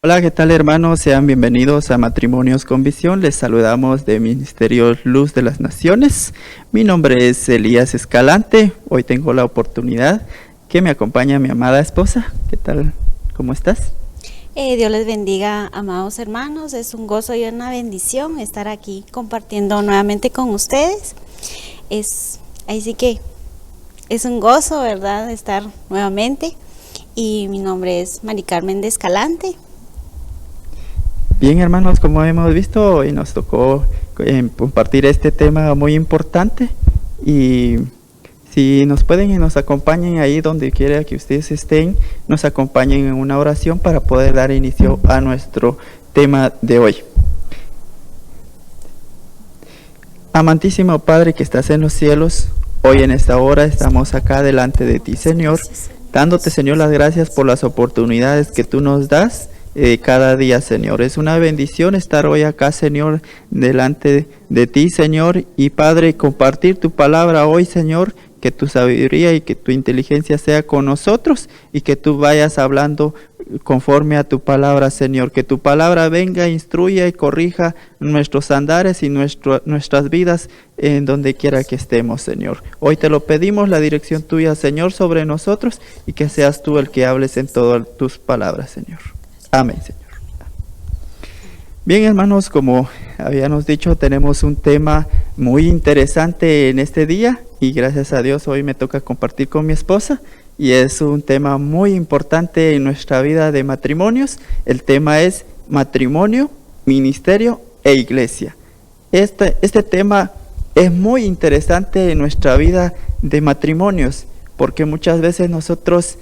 Hola, ¿qué tal hermanos? Sean bienvenidos a Matrimonios con Visión. Les saludamos de Ministerio Luz de las Naciones. Mi nombre es Elías Escalante. Hoy tengo la oportunidad que me acompaña mi amada esposa. ¿Qué tal? ¿Cómo estás? Dios les bendiga, amados hermanos. Es un gozo y una bendición estar aquí compartiendo nuevamente con ustedes. Así que es un gozo, ¿verdad?, estar nuevamente. Y mi nombre es Mari Carmen de Escalante. Bien hermanos, como hemos visto, hoy nos tocó compartir este tema muy importante. Y si nos pueden y nos acompañen ahí donde quiera que ustedes estén, nos acompañen en una oración para poder dar inicio a nuestro tema de hoy. Amantísimo Padre que estás en los cielos, hoy en esta hora estamos acá delante de ti, Señor, dándote, Señor, las gracias por las oportunidades que tú nos das cada día, Señor. Es una bendición estar hoy acá, Señor, delante de ti, Señor, y Padre, compartir tu palabra hoy, Señor. Que tu sabiduría y que tu inteligencia sea con nosotros y que tú vayas hablando conforme a tu palabra, Señor. Que tu palabra venga, instruya y corrija nuestros andares y nuestras vidas en donde quiera que estemos, Señor. Hoy te lo pedimos, la dirección tuya, Señor, sobre nosotros y que seas tú el que hables en todas tus palabras, Señor. Amén, Señor. Bien, hermanos, como habíamos dicho, tenemos un tema muy interesante en este día y gracias a Dios hoy me toca compartir con mi esposa y es un tema muy importante en nuestra vida de matrimonios. El tema es matrimonio, ministerio e iglesia. Este tema es muy interesante en nuestra vida de matrimonios porque muchas veces nosotros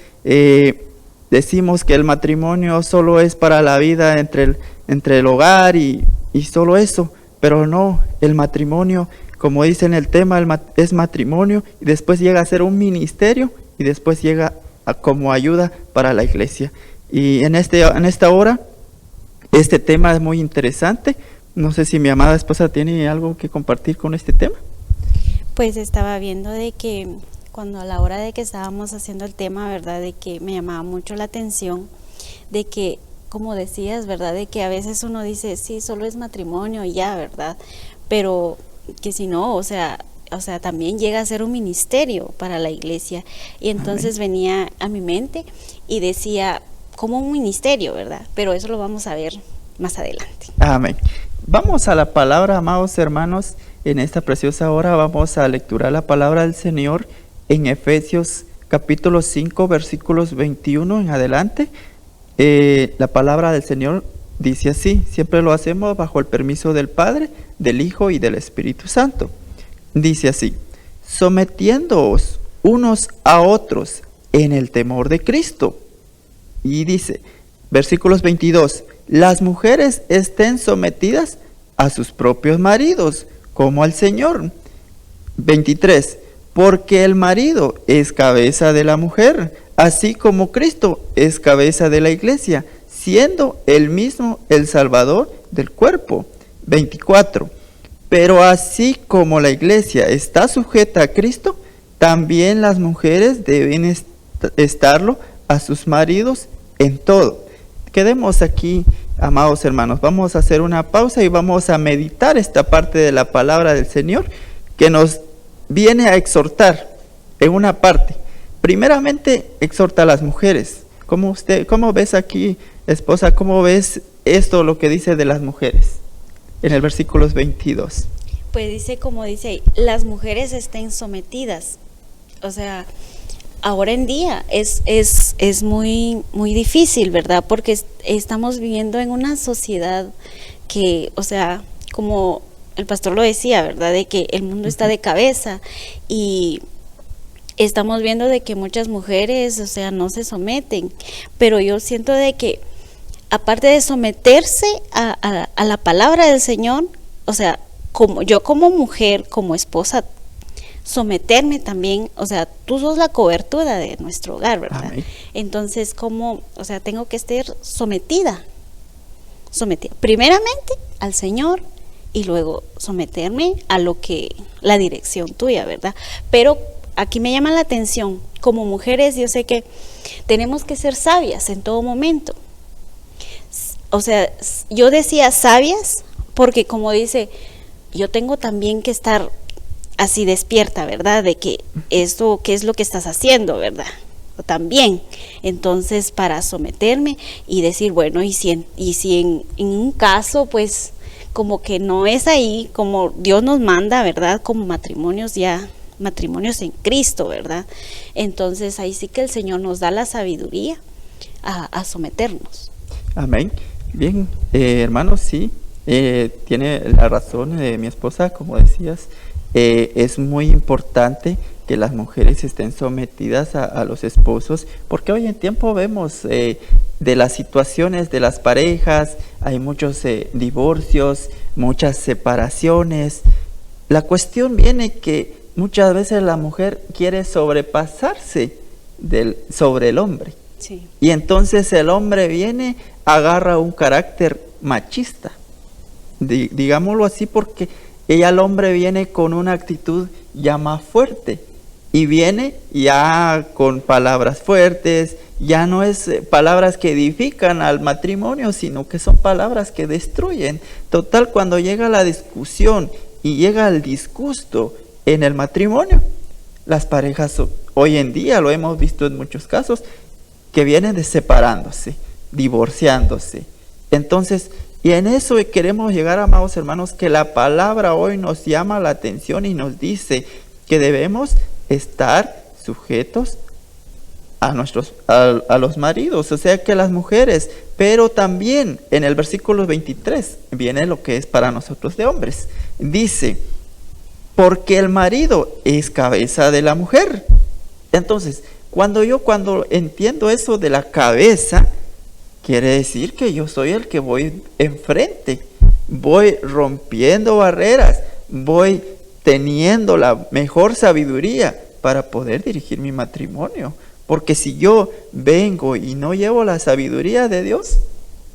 decimos que el matrimonio solo es para la vida entre el hogar y solo eso, pero no, el matrimonio, como dice en el tema, es matrimonio y después llega a ser un ministerio y después llega como ayuda para la iglesia. Y en esta hora, este tema es muy interesante. No sé si mi amada esposa tiene algo que compartir con este tema. Pues estaba viendo de que cuando a la hora de que estábamos haciendo el tema, ¿verdad?, de que me llamaba mucho la atención, de que, como decías, ¿verdad?, de que a veces uno dice, sí, solo es matrimonio y ya, ¿verdad?, pero que si no, o sea, también llega a ser un ministerio para la iglesia. Y entonces venía a mi mente y decía, como un ministerio, ¿verdad?, pero eso lo vamos a ver más adelante. Amén. Vamos a la palabra, amados hermanos. En esta preciosa hora vamos a lecturar la palabra del Señor en Efesios capítulo 5, versículos 21 en adelante. La palabra del Señor dice así, siempre lo hacemos bajo el permiso del Padre, del Hijo y del Espíritu Santo. Dice así, sometiéndoos unos a otros en el temor de Cristo. Y dice, versículos 22, las mujeres estén sometidas a sus propios maridos, como al Señor. 23, porque el marido es cabeza de la mujer, así como Cristo es cabeza de la iglesia, siendo él mismo el Salvador del cuerpo. 24. Pero así como la iglesia está sujeta a Cristo, también las mujeres deben estarlo a sus maridos en todo. Quedemos aquí, amados hermanos. Vamos a hacer una pausa y vamos a meditar esta parte de la palabra del Señor que nos viene a exhortar en una parte. Primeramente, exhorta a las mujeres. ¿Cómo ves aquí, esposa? ¿Cómo ves esto, lo que dice de las mujeres? En el versículo 22. Pues dice, como dice ahí, las mujeres estén sometidas. O sea, ahora en día es muy, muy difícil, ¿verdad? Porque estamos viviendo en una sociedad que, o sea, como el pastor lo decía, ¿verdad?, de que el mundo está de cabeza y estamos viendo de que muchas mujeres, o sea, no se someten, pero yo siento de que aparte de someterse a la palabra del Señor, o sea, como mujer, como esposa, someterme también, o sea, tú sos la cobertura de nuestro hogar, ¿verdad? Amén. Entonces, o sea, tengo que estar sometida primeramente al Señor y luego someterme a la dirección tuya, ¿verdad? Pero aquí me llama la atención, como mujeres yo sé que tenemos que ser sabias en todo momento. o sea, yo decía sabias, porque como dice, yo tengo también que estar así despierta, ¿verdad? De que esto, ¿qué es lo que estás haciendo, verdad? También, entonces para someterme y decir, bueno, y si en un caso, pues, como que no es ahí, como Dios nos manda, ¿verdad? Como matrimonios en Cristo, ¿verdad? Entonces ahí sí que el Señor nos da la sabiduría a someternos. Amén. Bien, hermanos, sí, tiene la razón mi esposa, como decías, es muy importante que las mujeres estén sometidas a los esposos, porque hoy en tiempo vemos de las situaciones de las parejas, hay muchos divorcios, muchas separaciones. La cuestión viene que muchas veces la mujer quiere sobrepasarse sobre el hombre. Sí. Y entonces el hombre viene, agarra un carácter machista, digámoslo así, porque el hombre viene con una actitud ya más fuerte y viene ya con palabras fuertes, ya no es palabras que edifican al matrimonio, sino que son palabras que destruyen. Total, cuando llega la discusión y llega el disgusto en el matrimonio, las parejas hoy en día, lo hemos visto en muchos casos, que vienen separándose, divorciándose. Entonces, y en eso queremos llegar, amados hermanos, que la palabra hoy nos llama la atención y nos dice que debemos estar sujetos a los maridos, o sea que las mujeres, pero también en el versículo 23 viene lo que es para nosotros de hombres. Dice, porque el marido es cabeza de la mujer. Entonces, cuando entiendo eso de la cabeza, quiere decir que yo soy el que voy enfrente, voy rompiendo barreras, voy teniendo la mejor sabiduría para poder dirigir mi matrimonio. Porque si yo vengo y no llevo la sabiduría de Dios,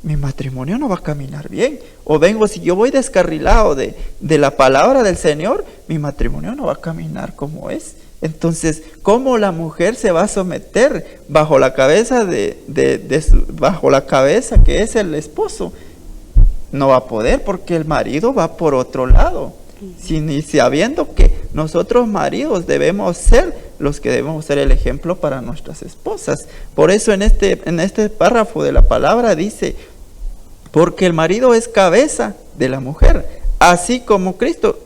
mi matrimonio no va a caminar bien. O si yo voy descarrilado de la palabra del Señor, mi matrimonio no va a caminar como es. Entonces, ¿cómo la mujer se va a someter bajo la cabeza bajo la cabeza que es el esposo? No va a poder, porque el marido va por otro lado. Sabiendo que nosotros maridos debemos ser los que debemos ser el ejemplo para nuestras esposas. Por eso en este párrafo de la palabra dice, porque el marido es cabeza de la mujer, así como Cristo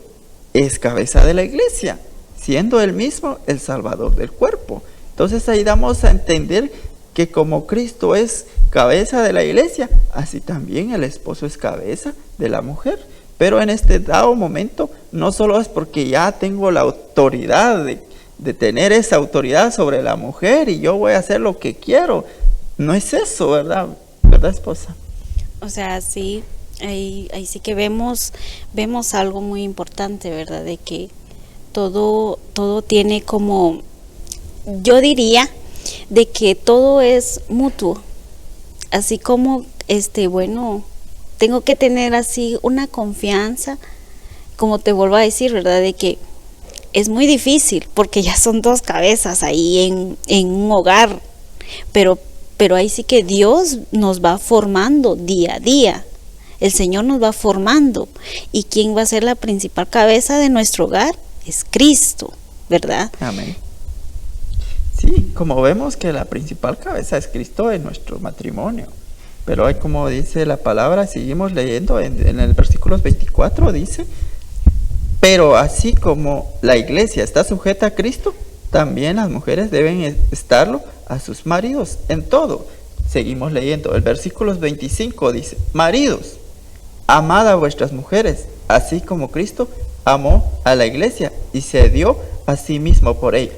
es cabeza de la iglesia, siendo él mismo el salvador del cuerpo. Entonces ahí damos a entender que como Cristo es cabeza de la iglesia, así también el esposo es cabeza de la mujer. Pero en este dado momento, no solo es porque ya tengo la autoridad de tener esa autoridad sobre la mujer y yo voy a hacer lo que quiero. No es eso, ¿verdad? ¿Verdad, esposa? O sea, sí, ahí sí que vemos algo muy importante, ¿verdad? De que todo tiene como, yo diría, de que todo es mutuo. Así como, bueno, tengo que tener así una confianza, como te vuelvo a decir, ¿verdad? De que es muy difícil porque ya son dos cabezas ahí en un hogar, pero ahí sí que Dios nos va formando día a día. El Señor nos va formando. ¿Y quién va a ser la principal cabeza de nuestro hogar? Es Cristo, ¿verdad? Amén. Sí, como vemos que la principal cabeza es Cristo en nuestro matrimonio. Pero hay, como dice la palabra, seguimos leyendo en el versículo 24, dice, pero así como la iglesia está sujeta a Cristo, también las mujeres deben estarlo a sus maridos en todo. Seguimos leyendo, el versículo 25 dice, maridos, amad a vuestras mujeres, así como Cristo amó a la iglesia y se dio a sí mismo por ella.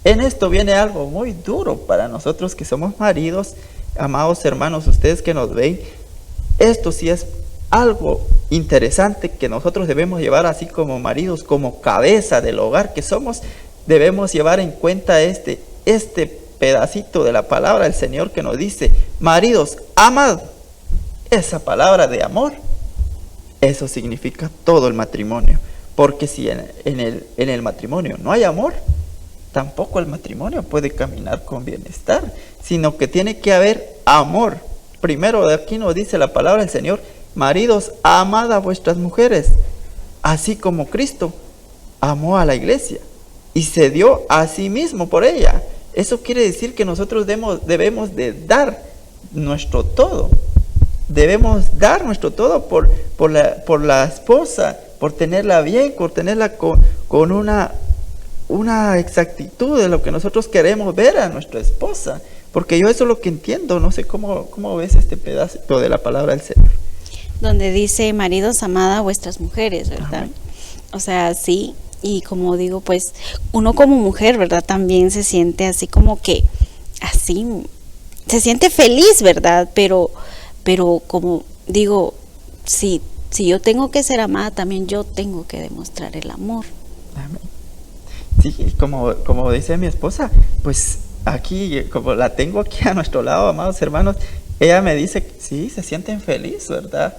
En esto viene algo muy duro para nosotros que somos maridos. Amados hermanos, ustedes que nos ven, esto sí es algo interesante que nosotros debemos llevar así como maridos, como cabeza del hogar que somos, debemos llevar en cuenta este pedacito de la palabra del Señor que nos dice, maridos, amad. Esa palabra de amor, eso significa todo el matrimonio, porque si en el matrimonio no hay amor, tampoco el matrimonio puede caminar con bienestar, sino que tiene que haber amor Primero de aquí nos dice la palabra del Señor: maridos, amad a vuestras mujeres, así como Cristo amó a la iglesia y se dio a sí mismo por ella. Eso quiere decir que nosotros debemos de dar nuestro todo. Debemos dar nuestro todo por la esposa, por tenerla bien, por tenerla con una exactitud de lo que nosotros queremos ver a nuestra esposa. Porque yo eso es lo que entiendo. No sé cómo ves este pedazo de la palabra del Señor. Donde dice: maridos, amad a vuestras mujeres, ¿verdad? Amén. O sea, sí. Y como digo, pues uno como mujer, ¿verdad? También se siente así como que, así, se siente feliz, ¿verdad? Pero como digo, si yo tengo que ser amada, también yo tengo que demostrar el amor. Amén. Sí, como dice mi esposa, pues aquí, como la tengo aquí a nuestro lado, amados hermanos, ella me dice, sí, se sienten felices, ¿verdad?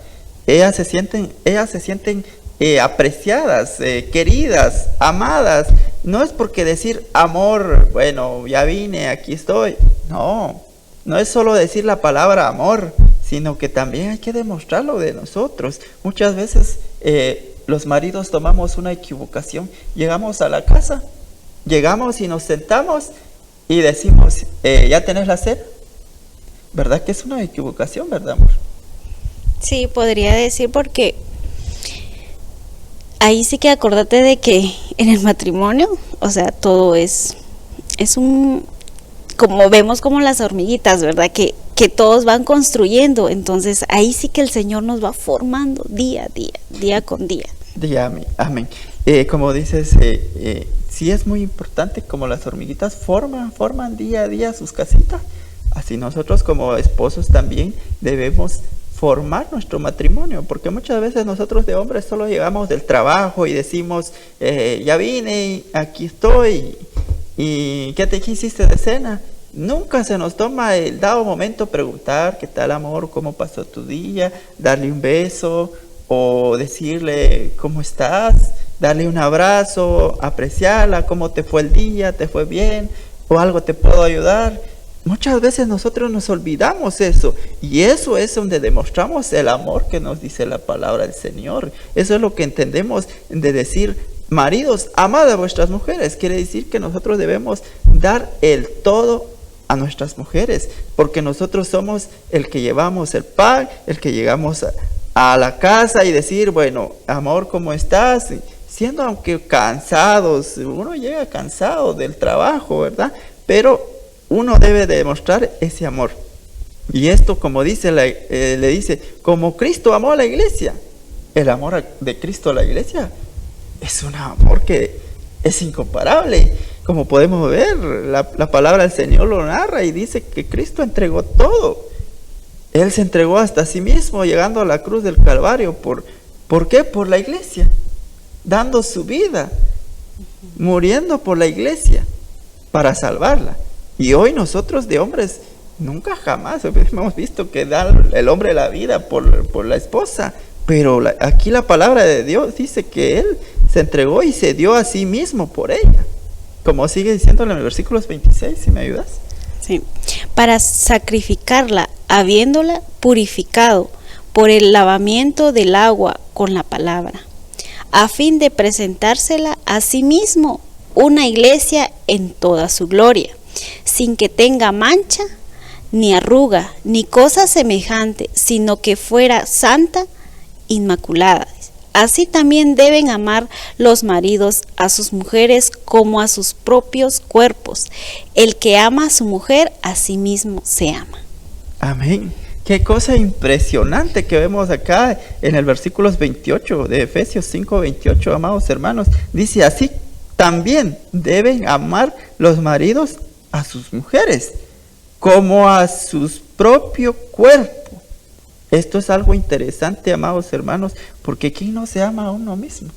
Ellas se sienten apreciadas, queridas, amadas. No es porque decir amor, bueno, ya vine, aquí estoy. No es solo decir la palabra amor, sino que también hay que demostrarlo de nosotros. Muchas veces los maridos tomamos una equivocación. Llegamos a la casa, llegamos y nos sentamos y decimos, ¿ya tenés la sed? ¿Verdad que es una equivocación, verdad, amor? Sí, podría decir, porque ahí sí que acordate de que en el matrimonio, o sea, todo es como vemos como las hormiguitas, ¿verdad? Que todos van construyendo. Entonces ahí sí que el Señor nos va formando día a día, día con día. Amén. Como dices, sí es muy importante, como las hormiguitas forman día a día sus casitas. Así nosotros como esposos también debemos formar nuestro matrimonio, porque muchas veces nosotros de hombres solo llegamos del trabajo y decimos, ya vine, aquí estoy, y ¿qué hiciste de cena? Nunca se nos toma el dado momento preguntar, ¿qué tal, amor? ¿Cómo pasó tu día? Darle un beso o decirle, ¿cómo estás? Darle un abrazo, apreciarla, ¿cómo te fue el día? ¿Te fue bien? ¿O algo te puedo ayudar? Muchas veces nosotros nos olvidamos eso, y eso es donde demostramos el amor que nos dice la palabra del Señor. Eso es lo que entendemos de decir, maridos, amad a vuestras mujeres. Quiere decir que nosotros debemos dar el todo a nuestras mujeres, porque nosotros somos el que llevamos el pan, el que llegamos a la casa y decir, bueno, amor, ¿cómo estás? Siendo aunque cansados, uno llega cansado del trabajo, ¿verdad? Pero uno debe demostrar ese amor. Y esto, como dice, le dice, como Cristo amó a la iglesia. El amor de Cristo a la iglesia es un amor que es incomparable. Como podemos ver, la palabra del Señor lo narra y dice que Cristo entregó todo. Él se entregó hasta sí mismo, llegando a la cruz del Calvario. ¿Por qué? Por la iglesia. Dando su vida, muriendo por la iglesia para salvarla. Y hoy nosotros de hombres nunca jamás hemos visto que da el hombre la vida por la esposa. Pero aquí la palabra de Dios dice que Él se entregó y se dio a sí mismo por ella. Como sigue diciendo en los versículos 26, si me ayudas. Sí, para sacrificarla, habiéndola purificado por el lavamiento del agua con la palabra, a fin de presentársela a sí mismo una iglesia en toda su gloria, sin que tenga mancha, ni arruga, ni cosa semejante, sino que fuera santa, inmaculada. Así también deben amar los maridos a sus mujeres como a sus propios cuerpos. El que ama a su mujer, a sí mismo se ama. Amén. Qué cosa impresionante que vemos acá en el versículo 28 de Efesios 5:28, amados hermanos. Dice, así también deben amar los maridos a sus mujeres como a su propio cuerpo. Esto es algo interesante, amados hermanos, porque ¿quién no se ama a uno mismo?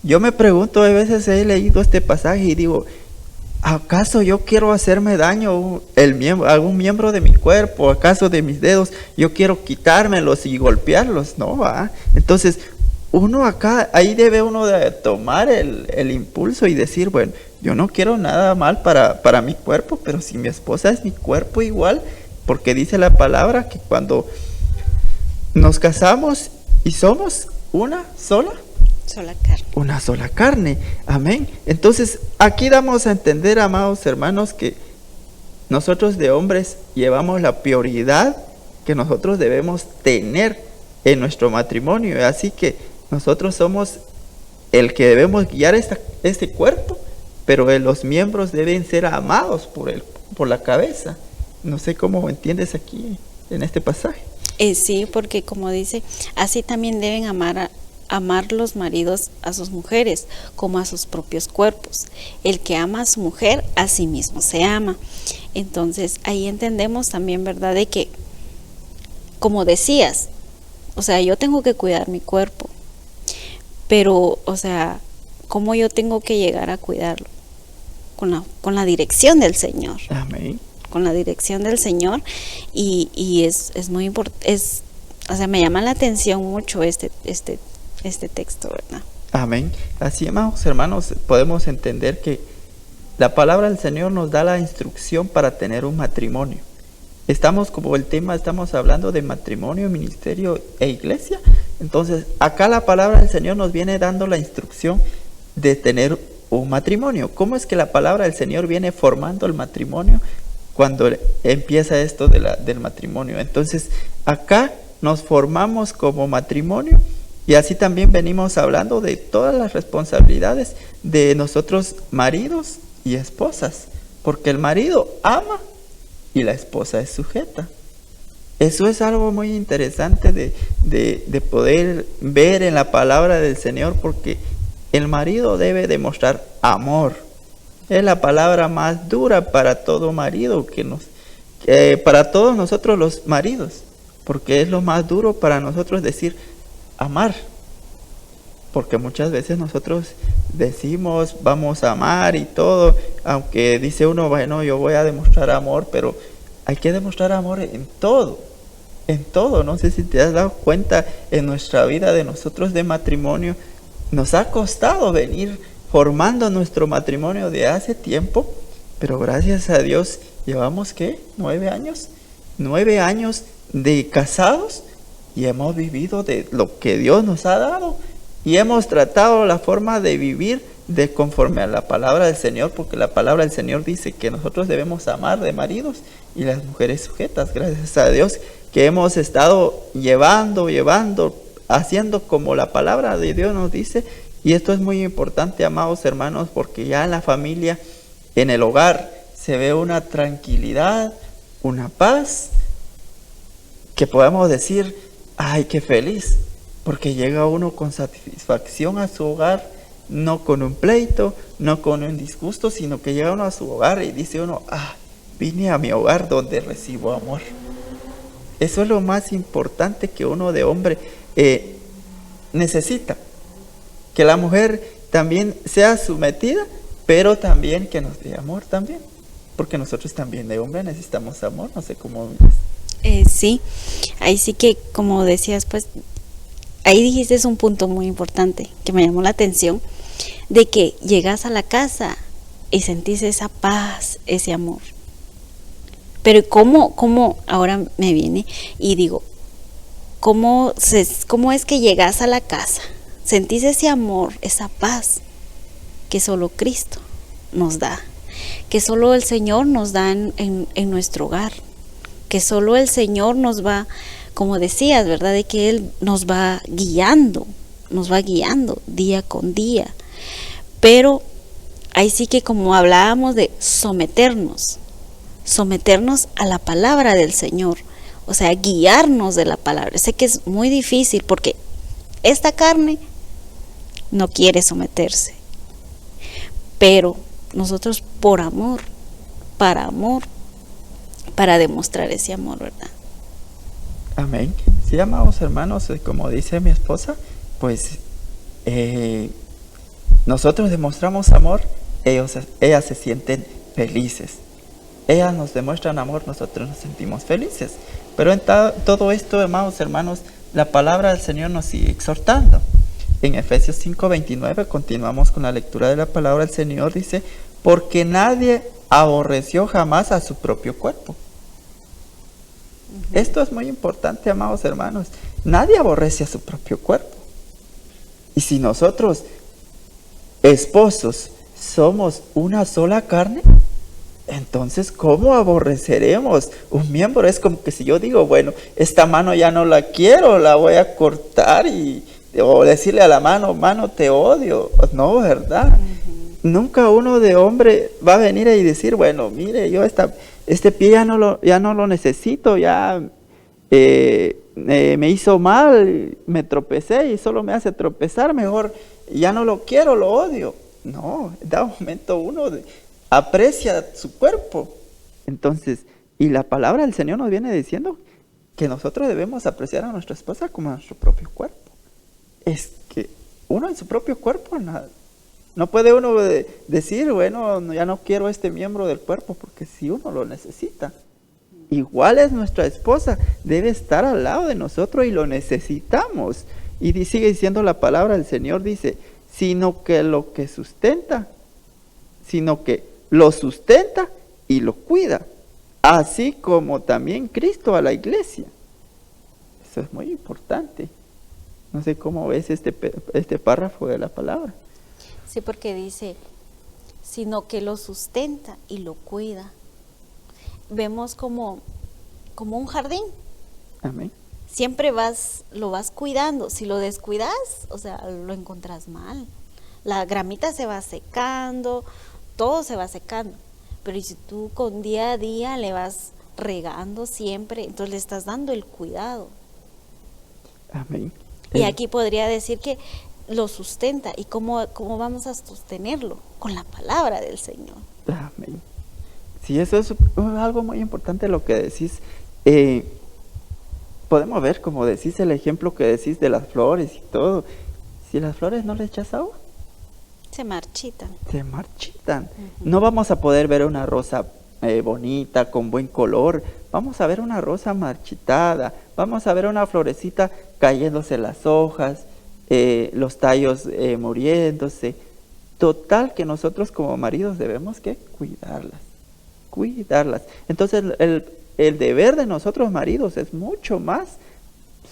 Yo me pregunto, a veces he leído este pasaje y digo, ¿acaso yo quiero hacerme daño a algún miembro de mi cuerpo? ¿Acaso de mis dedos yo quiero quitármelos y golpearlos? No, va. Entonces, ahí debe uno de tomar el impulso y decir, bueno, yo no quiero nada mal para mi cuerpo, pero si mi esposa es mi cuerpo igual, porque dice la palabra que cuando nos casamos y somos una sola carne. Amén. Entonces, aquí damos a entender, amados hermanos, que nosotros de hombres llevamos la prioridad que nosotros debemos tener en nuestro matrimonio. Así que nosotros somos el que debemos guiar este cuerpo, pero los miembros deben ser amados por la cabeza. No sé cómo entiendes aquí en este pasaje. Sí, porque como dice, así también deben amar los maridos a sus mujeres como a sus propios cuerpos. El que ama a su mujer, a sí mismo se ama. Entonces ahí entendemos también, ¿verdad?, de que, como decías, o sea, yo tengo que cuidar mi cuerpo, pero, o sea, ¿cómo yo tengo que llegar a cuidarlo? Con la dirección del Señor. Amén. Con la dirección del Señor, y es muy importante, o sea, me llama la atención mucho este texto, ¿verdad? Amén. Así, amados hermanos, podemos entender que la palabra del Señor nos da la instrucción para tener un matrimonio. Como el tema, estamos hablando de matrimonio, ministerio e iglesia. Entonces, acá la palabra del Señor nos viene dando la instrucción de tener un matrimonio. ¿Cómo es que la palabra del Señor viene formando el matrimonio cuando empieza esto del matrimonio? Entonces, acá nos formamos como matrimonio, y así también venimos hablando de todas las responsabilidades de nosotros, maridos y esposas, porque el marido ama y la esposa es sujeta. Eso es algo muy interesante de poder ver en la palabra del Señor, porque el marido debe demostrar amor. Es la palabra más dura para todo marido, para todos nosotros los maridos, porque es lo más duro para nosotros decir amar. Porque muchas veces nosotros decimos vamos a amar y todo, aunque dice uno, bueno, yo voy a demostrar amor, pero hay que demostrar amor en todo. No sé si te has dado cuenta, en nuestra vida de nosotros de matrimonio, nos ha costado venir formando nuestro matrimonio de hace tiempo, pero gracias a Dios llevamos, ¿qué? 9 años. 9 años de casados, y hemos vivido de lo que Dios nos ha dado, y hemos tratado la forma de vivir de conforme a la palabra del Señor, porque la palabra del Señor dice que nosotros debemos amar de maridos y las mujeres sujetas. Gracias a Dios que hemos estado llevando, haciendo como la palabra de Dios nos dice. Y esto es muy importante, amados hermanos, porque ya en la familia, en el hogar, se ve una tranquilidad, una paz, que podemos decir, ay, qué feliz, porque llega uno con satisfacción a su hogar, no con un pleito, no con un disgusto, sino que llega uno a su hogar y dice uno, vine a mi hogar donde recibo amor. Eso es lo más importante que uno de hombre necesita. Que la mujer también sea sometida, pero también que nos dé amor también. Porque nosotros también de hombre necesitamos amor, no sé cómo ves. Sí, ahí sí que, como decías, pues, ahí dijiste un punto muy importante que me llamó la atención, de que llegas a la casa y sentís esa paz, ese amor. Pero ¿cómo ahora me viene y digo, ¿cómo es que llegas a la casa? Sentís ese amor, esa paz que solo Cristo nos da, que solo el Señor nos da en nuestro hogar, que solo el Señor nos va, como decías, ¿verdad? De que Él nos va guiando día con día. Pero ahí sí que, como hablábamos de someternos a la palabra del Señor, o sea, guiarnos de la palabra. Sé que es muy difícil porque esta carne no quiere someterse, pero nosotros por amor, para demostrar ese amor, ¿verdad? Amén. Sí, amados hermanos, como dice mi esposa, pues nosotros demostramos amor, ellas se sienten felices. Ellas nos demuestran amor, nosotros nos sentimos felices. Pero en todo esto, amados hermanos, la palabra del Señor nos sigue exhortando. En Efesios 5:29 continuamos con la lectura de la palabra del Señor. Dice, porque nadie aborreció jamás a su propio cuerpo, Esto es muy importante, amados hermanos. Nadie aborrece a su propio cuerpo. Y si nosotros, esposos, somos una sola carne, entonces, ¿cómo aborreceremos un miembro? Es como que si yo digo, bueno, esta mano ya no la quiero, la voy a cortar o decirle a la mano, te odio. No, ¿verdad? Nunca uno de hombre va a venir y decir, bueno, mire, yo este pie ya no lo necesito, ya me hizo mal, me tropecé y solo me hace tropezar, mejor ya no lo quiero, lo odio. No, da un momento uno aprecia su cuerpo. Entonces, y la palabra del Señor nos viene diciendo que nosotros debemos apreciar a nuestra esposa como a nuestro propio cuerpo. Es que uno en su propio cuerpo, no puede uno decir, bueno, ya no quiero este miembro del cuerpo, porque si uno lo necesita. Igual es nuestra esposa, debe estar al lado de nosotros y lo necesitamos. Y sigue diciendo la palabra del Señor, dice, sino que lo sustenta y lo cuida, así como también Cristo a la iglesia. Eso es muy importante. No sé cómo ves este párrafo de la palabra. Sí, porque dice, sino que lo sustenta y lo cuida. Vemos como un jardín. Amén. Siempre lo vas cuidando. Si lo descuidas, o sea, lo encontrás mal. La gramita se va secando, todo se va secando. Pero si tú con día a día le vas regando siempre, entonces le estás dando el cuidado. Amén. Y aquí podría decir que lo sustenta. ¿Y cómo vamos a sostenerlo? Con la palabra del Señor. Amén. Sí, eso es algo muy importante lo que decís. Podemos ver, como decís, el ejemplo que decís de las flores y todo. Si las flores no le echas agua, se marchitan. No vamos a poder ver una rosa bonita, con buen color. Vamos a ver una rosa marchitada. Vamos a ver una florecita cayéndose las hojas, los tallos muriéndose. Total, que nosotros como maridos debemos que cuidarlas. Entonces el deber de nosotros maridos es mucho más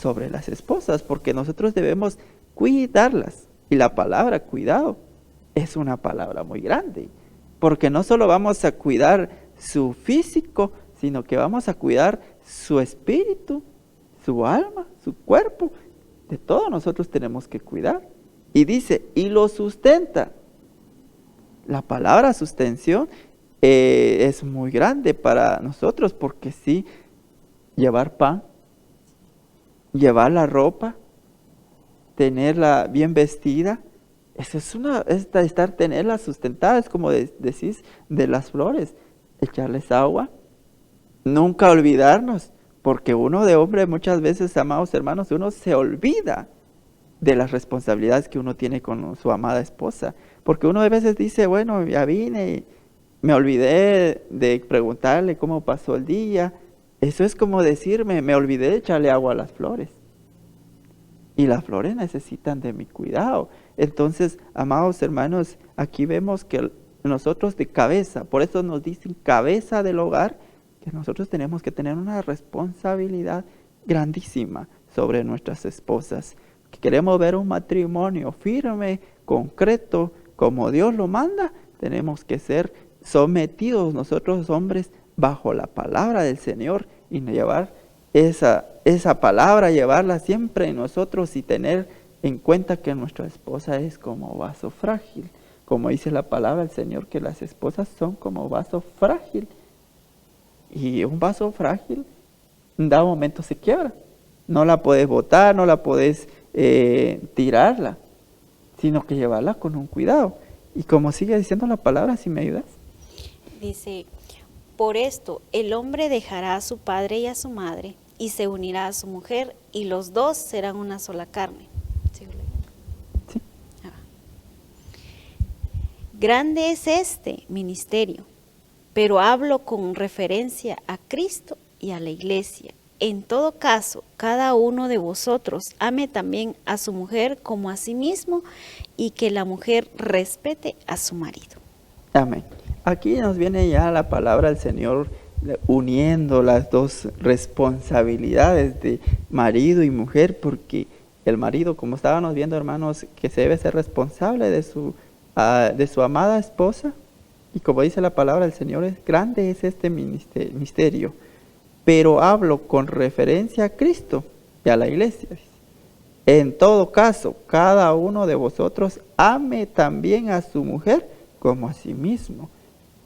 sobre las esposas, porque nosotros debemos cuidarlas. Y la palabra cuidado es una palabra muy grande, porque no solo vamos a cuidar su físico, sino que vamos a cuidar su espíritu, su alma, su cuerpo. De todo nosotros tenemos que cuidar. Y dice, y lo sustenta. La palabra sustención es muy grande para nosotros, porque sí, llevar pan, llevar la ropa, tenerla bien vestida, eso es tenerla sustentada, es como decís de las flores, echarles agua, nunca olvidarnos, porque uno de hombre muchas veces, amados hermanos, uno se olvida de las responsabilidades que uno tiene con su amada esposa, porque uno a veces dice, bueno, ya vine y me olvidé de preguntarle cómo pasó el día. Eso es como decirme, me olvidé de echarle agua a las flores. Y las flores necesitan de mi cuidado. Entonces, amados hermanos, aquí vemos que nosotros de cabeza, por eso nos dicen cabeza del hogar, que nosotros tenemos que tener una responsabilidad grandísima sobre nuestras esposas. Que queremos ver un matrimonio firme, concreto, como Dios lo manda, tenemos que ser sometidos nosotros hombres bajo la palabra del Señor y llevar esa palabra, llevarla siempre en nosotros y tener en cuenta que nuestra esposa es como vaso frágil. Como dice la palabra del Señor, que las esposas son como vaso frágil. Y un vaso frágil, en dado momento se quiebra. No la puedes botar, no la puedes tirarla, sino que llevarla con un cuidado. Y como sigue diciendo la palabra, si me ayudas. Dice, por esto el hombre dejará a su padre y a su madre y se unirá a su mujer y los dos serán una sola carne. ¿Sí? Grande es este ministerio, pero hablo con referencia a Cristo y a la iglesia. En todo caso, cada uno de vosotros ame también a su mujer como a sí mismo y que la mujer respete a su marido. Amén. Aquí nos viene ya la palabra del Señor uniendo las dos responsabilidades de marido y mujer, porque el marido, como estábamos viendo, hermanos, que se debe ser responsable de su amada esposa, y como dice la palabra del Señor, es grande es este misterio, pero hablo con referencia a Cristo y a la iglesia. En todo caso, cada uno de vosotros ame también a su mujer como a sí mismo,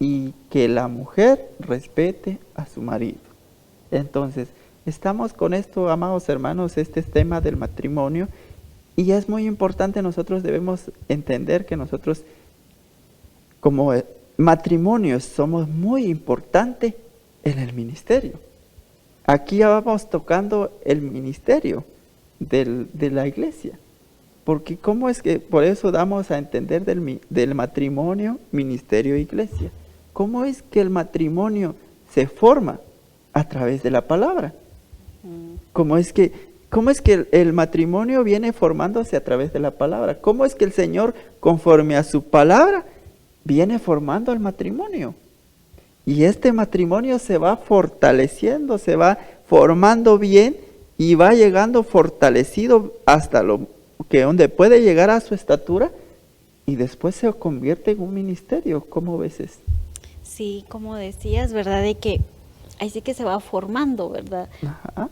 y que la mujer respete a su marido. Entonces, estamos con esto, amados hermanos, este tema del matrimonio, y es muy importante, nosotros debemos entender que nosotros como matrimonios somos muy importantes en el ministerio. Aquí ya vamos tocando el ministerio de la iglesia. Porque cómo es que, por eso damos a entender del matrimonio, ministerio e iglesia. ¿Cómo es que el matrimonio se forma? A través de la palabra. ¿Cómo es que el matrimonio viene formándose a través de la palabra? ¿Cómo es que el Señor, conforme a su palabra, viene formando el matrimonio? Y este matrimonio se va fortaleciendo, se va formando bien y va llegando fortalecido hasta lo que donde puede llegar a su estatura, y después se convierte en un ministerio. ¿Cómo ves eso? Sí, como decías, ¿verdad? De que ahí sí que se va formando, ¿verdad? Ajá.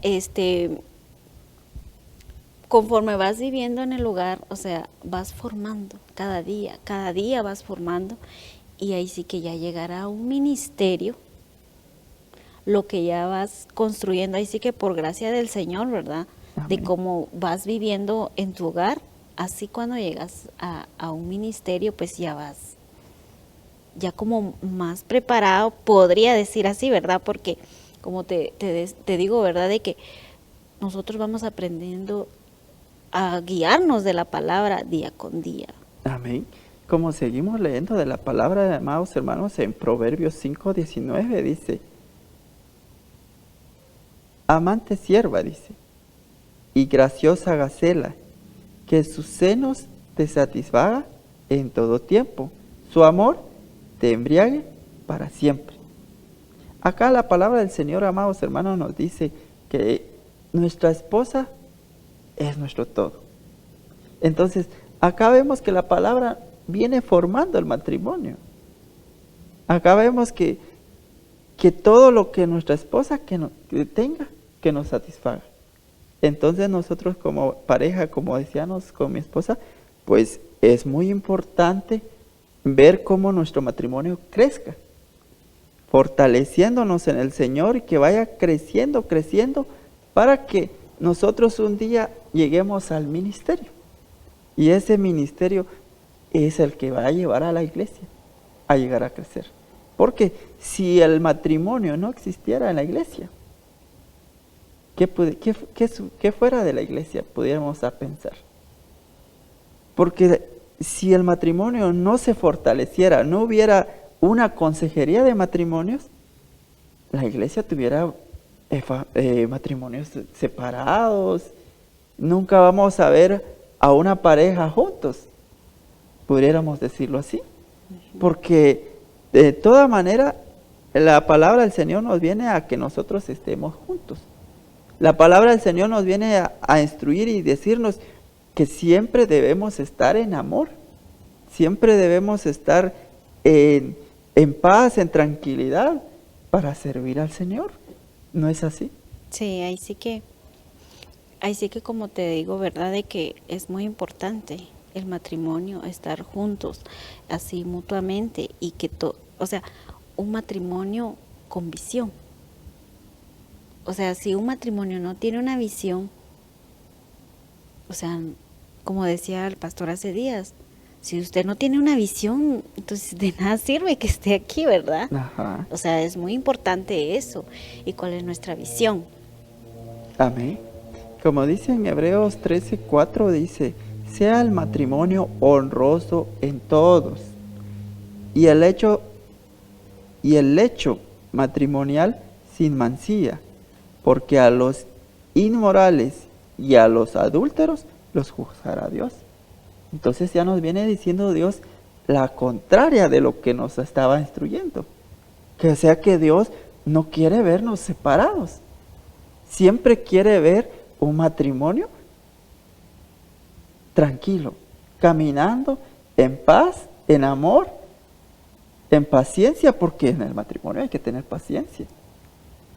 Conforme vas viviendo en el lugar, o sea, vas formando cada día vas formando, y ahí sí que ya llegará un ministerio, lo que ya vas construyendo, ahí sí que por gracia del Señor, ¿verdad? Amén. De cómo vas viviendo en tu hogar, así cuando llegas a un ministerio, pues ya vas, ya como más preparado, podría decir así, ¿verdad? Porque como te digo, ¿verdad? De que nosotros vamos aprendiendo a guiarnos de la palabra día con día. Amén. Como seguimos leyendo de la palabra, amados hermanos, en Proverbios 5:19 dice: amante sierva, dice, y graciosa gacela, que sus senos te satisfaga en todo tiempo, su amor te embriague para siempre. Acá la palabra del Señor, amados hermanos, nos dice que nuestra esposa es nuestro todo. Entonces, acá vemos que la palabra viene formando el matrimonio. Acá vemos que todo lo que nuestra esposa que tenga, que nos satisfaga. Entonces nosotros como pareja, como decíamos con mi esposa, pues es muy importante ver cómo nuestro matrimonio crezca, fortaleciéndonos en el Señor, y que vaya creciendo, para que nosotros un día lleguemos al ministerio. Y ese ministerio es el que va a llevar a la iglesia a llegar a crecer. Porque si el matrimonio no existiera en la iglesia, ¿qué fuera de la iglesia pudiéramos pensar? Porque si el matrimonio no se fortaleciera, no hubiera una consejería de matrimonios, la iglesia tuviera matrimonios separados. Nunca vamos a ver a una pareja juntos, pudiéramos decirlo así. Porque de toda manera la palabra del Señor nos viene a que nosotros estemos juntos. La palabra del Señor nos viene a instruir y decirnos que siempre debemos estar en amor, siempre debemos estar en paz, en tranquilidad, para servir al Señor. ¿No es así? Sí, ahí sí que como te digo, ¿verdad? De que es muy importante el matrimonio, estar juntos, así mutuamente, y que o sea, un matrimonio con visión. O sea, si un matrimonio no tiene una visión, o sea, como decía el pastor hace días, si usted no tiene una visión, entonces de nada sirve que esté aquí, ¿verdad? Ajá. O sea, es muy importante eso. ¿Y cuál es nuestra visión? Amén. Como dice en Hebreos 13:4, dice: sea el matrimonio honroso en todos, y el lecho matrimonial sin mancilla, porque a los inmorales y a los adúlteros los juzgará Dios. Entonces ya nos viene diciendo Dios la contraria de lo que nos estaba instruyendo. Que sea que Dios no quiere vernos separados. Siempre quiere ver un matrimonio tranquilo, caminando en paz, en amor, en paciencia, porque en el matrimonio hay que tener paciencia.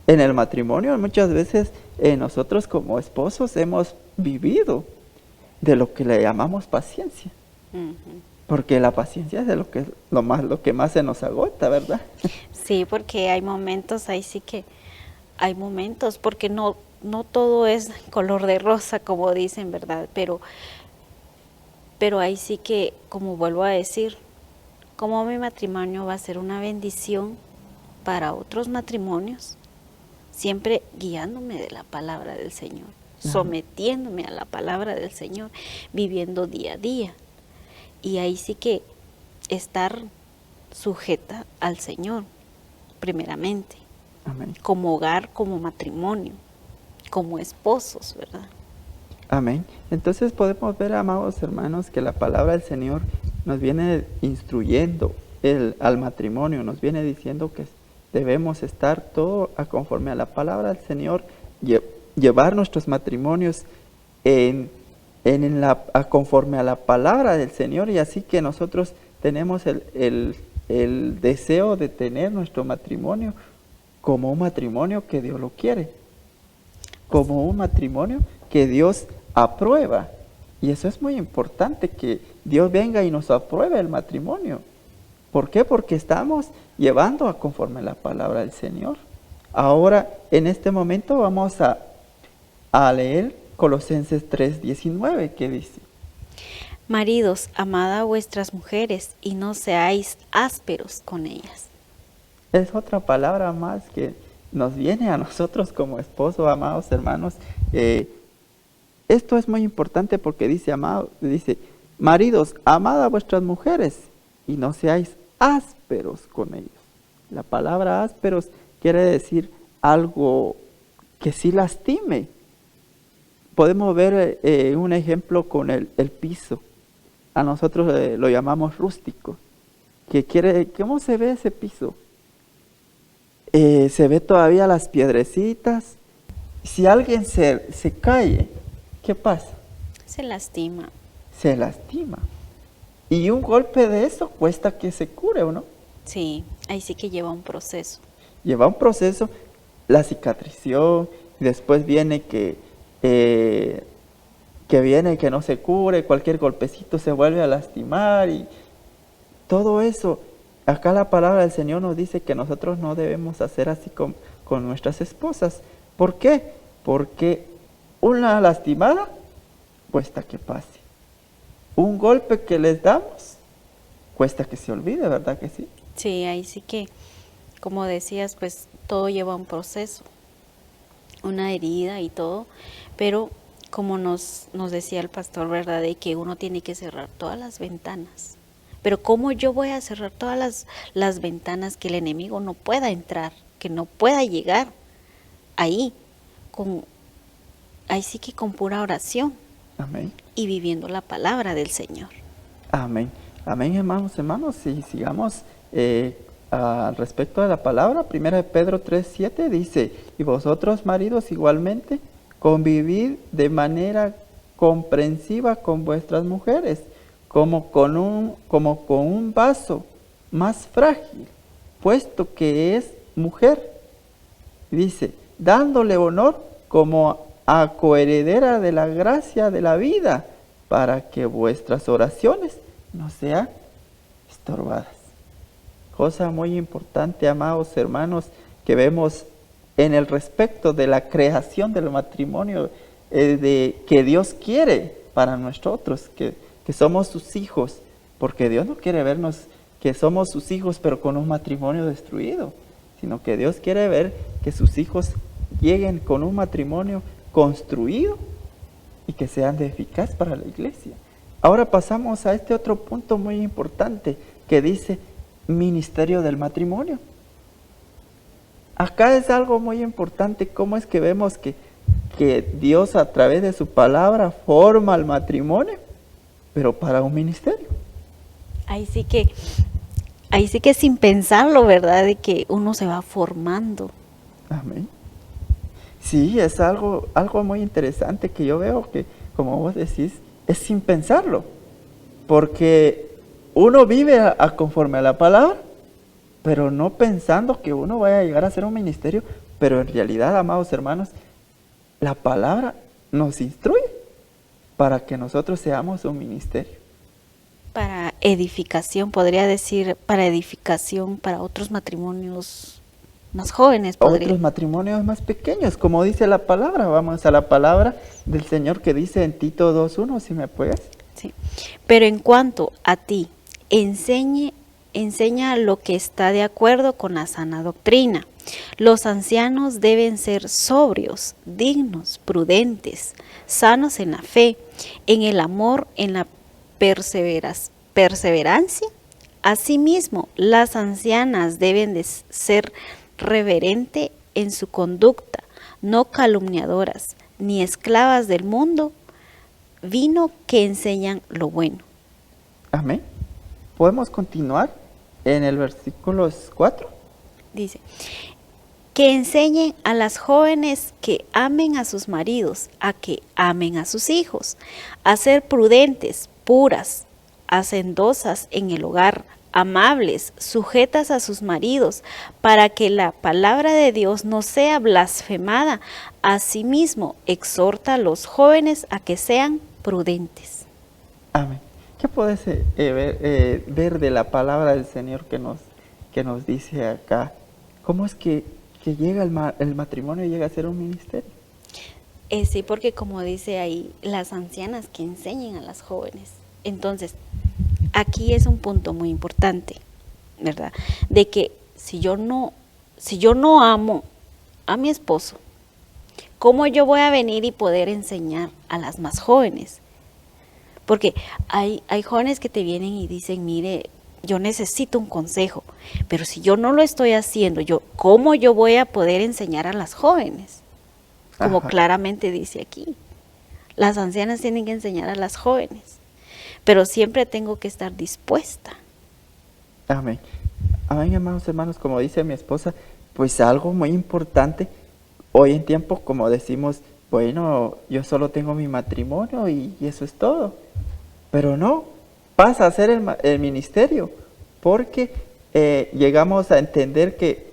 En el matrimonio muchas veces nosotros como esposos hemos vivido de lo que le llamamos paciencia. Porque la paciencia es de lo que más se nos agota, ¿verdad? Sí, porque hay momentos, ahí sí que hay momentos, porque no todo es color de rosa, como dicen, ¿verdad? Pero ahí sí que, como vuelvo a decir, como mi matrimonio va a ser una bendición para otros matrimonios, siempre guiándome de la palabra del Señor, sometiéndome a la palabra del Señor, viviendo día a día. Y ahí sí que estar sujeta al Señor, primeramente. Amén. Como hogar, como matrimonio, como esposos, ¿verdad? Amén. Entonces podemos ver, amados hermanos, que la palabra del Señor nos viene instruyendo al matrimonio, nos viene diciendo que debemos estar todo conforme a la palabra del Señor, llevar nuestros matrimonios conforme a la palabra del Señor, y así que nosotros tenemos el deseo de tener nuestro matrimonio como un matrimonio que Dios lo quiere, como un matrimonio que Dios aprueba. Y eso es muy importante, que Dios venga y nos apruebe el matrimonio. ¿Por qué? Porque estamos llevando conforme a la palabra del Señor. Ahora, en este momento vamos a leer Colosenses 3:19, que dice: Maridos, amad a vuestras mujeres y no seáis ásperos con ellas. Es otra palabra más que nos viene a nosotros como esposos, amados hermanos. Esto es muy importante porque dice, maridos, amad a vuestras mujeres y no seáis ásperos con ellos. La palabra ásperos quiere decir algo que sí lastime. Podemos ver un ejemplo con el piso. A nosotros lo llamamos rústico. ¿Cómo se ve ese piso? Se ve todavía las piedrecitas. Si alguien se cae, ¿qué pasa? Se lastima. Se lastima. Y un golpe de eso cuesta que se cure, ¿o no? Sí, ahí sí que lleva un proceso. Lleva un proceso, la cicatrización, y después viene que no se cure, cualquier golpecito se vuelve a lastimar, y todo eso. Acá la palabra del Señor nos dice que nosotros no debemos hacer así con nuestras esposas. ¿Por qué? Porque una lastimada cuesta que pase. Un golpe que les damos cuesta que se olvide, ¿verdad que sí? Sí, ahí sí que, como decías, pues todo lleva un proceso, una herida y todo, pero como nos decía el pastor, ¿verdad? De que uno tiene que cerrar todas las ventanas. Pero ¿cómo yo voy a cerrar todas las ventanas que el enemigo no pueda entrar, que no pueda llegar ahí? Ahí sí que con pura oración. Amén. Y viviendo la palabra del Señor. Amén. Amén, hermanos. Y sigamos al respecto de la palabra. 1 Pedro 3:7 dice: y vosotros, maridos, igualmente, convivid de manera comprensiva con vuestras mujeres, como con un vaso más frágil, puesto que es mujer. Dice, dándole honor como a coheredera de la gracia de la vida, para que vuestras oraciones no sean estorbadas. Cosa muy importante, amados hermanos, que vemos en el respecto de la creación del matrimonio, que Dios quiere para nosotros, que somos sus hijos, porque Dios no quiere vernos que somos sus hijos pero con un matrimonio destruido, sino que Dios quiere ver que sus hijos lleguen con un matrimonio construido y que sean de eficaz para la iglesia. Ahora pasamos a este otro punto muy importante que dice ministerio del matrimonio. Acá es algo muy importante, cómo es que vemos que Dios a través de su palabra forma el matrimonio, pero para un ministerio. Ahí sí que sin pensarlo, ¿verdad? De que uno se va formando Amén. Sí, es algo muy interesante que yo veo que, como vos decís, es sin pensarlo. Porque uno vive conforme a la palabra, pero no pensando que uno vaya a llegar a ser un ministerio. Pero en realidad, amados hermanos, la palabra nos instruye para que nosotros seamos un ministerio. Para edificación, podría decir, para edificación para otros matrimonios más jóvenes. Otros matrimonios más pequeños, como dice la palabra. Vamos a la palabra del Señor que dice en Tito 2:1, si me puedes. Sí. Pero en cuanto a ti, enseña lo que está de acuerdo con la sana doctrina. Los ancianos deben ser sobrios, dignos, prudentes, sanos en la fe, en el amor, en la perseverancia. Asimismo, las ancianas deben de ser reverentes en su conducta, no calumniadoras, ni esclavas del mundo, vino que enseñan lo bueno. Amén. Podemos continuar en el versículo 4. Dice, que enseñen a las jóvenes que amen a sus maridos, a que amen a sus hijos, a ser prudentes, puras, hacendosas en el hogar, amables, sujetas a sus maridos, para que la palabra de Dios no sea blasfemada. Asimismo, exhorta a los jóvenes a que sean prudentes. Amén. ¿Qué puedes ver de la palabra del Señor que nos dice acá? ¿Cómo es que llega el matrimonio y llega a ser un ministerio? Sí, porque como dice ahí, las ancianas que enseñen a las jóvenes. Entonces, aquí es un punto muy importante, ¿verdad? De que si yo no amo a mi esposo, ¿cómo yo voy a venir y poder enseñar a las más jóvenes? Porque hay jóvenes que te vienen y dicen, mire, yo necesito un consejo, pero si yo no lo estoy haciendo, ¿cómo yo voy a poder enseñar a las jóvenes? Como Ajá. Claramente dice aquí, las ancianas tienen que enseñar a las jóvenes, pero siempre tengo que estar dispuesta. Amén. Amén, amados hermanos, como dice mi esposa, pues algo muy importante hoy en tiempo, como decimos, bueno, yo solo tengo mi matrimonio y eso es todo. Pero no, pasa a ser el ministerio, porque llegamos a entender que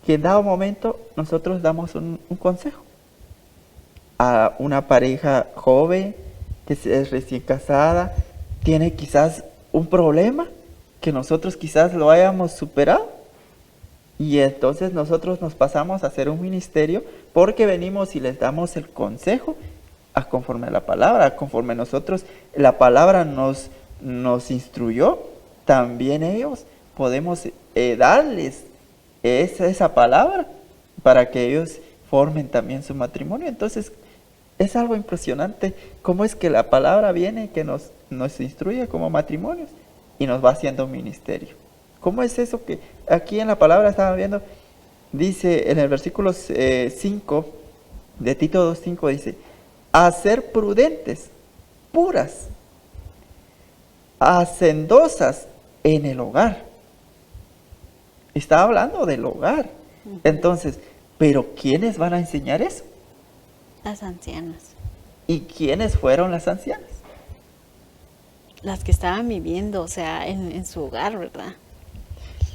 en dado momento nosotros damos un consejo a una pareja joven que es recién casada, tiene quizás un problema que nosotros quizás lo hayamos superado, y entonces nosotros nos pasamos a hacer un ministerio porque venimos y les damos el consejo conforme a la palabra, conforme nosotros, la palabra nos instruyó, también ellos podemos darles esa palabra para que ellos formen también su matrimonio. Entonces es algo impresionante cómo es que la palabra viene que nos instruye como matrimonios y nos va haciendo un ministerio. ¿Cómo es eso que aquí en la palabra estaba viendo? Dice en el versículo 5 de Tito 2:5, dice, a ser prudentes, puras, hacendosas en el hogar. Está hablando del hogar. Entonces, ¿pero quiénes van a enseñar eso? Las ancianas, ¿Y quiénes fueron las ancianas? las que estaban viviendo, o sea, en su hogar, ¿verdad?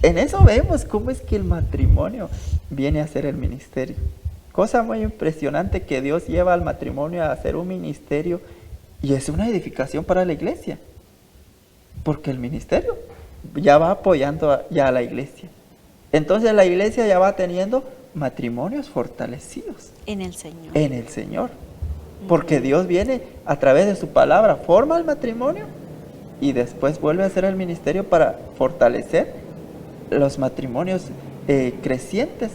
En eso vemos cómo es que el matrimonio viene a ser el ministerio. Cosa muy impresionante que Dios lleva al matrimonio a hacer un ministerio, y es una edificación para la iglesia, porque el ministerio ya va apoyando ya a la iglesia. Entonces la iglesia ya va teniendo matrimonios fortalecidos En el Señor. en el Señor, porque Dios viene a través de su palabra, forma el matrimonio y después vuelve a hacer el ministerio para fortalecer los matrimonios crecientes,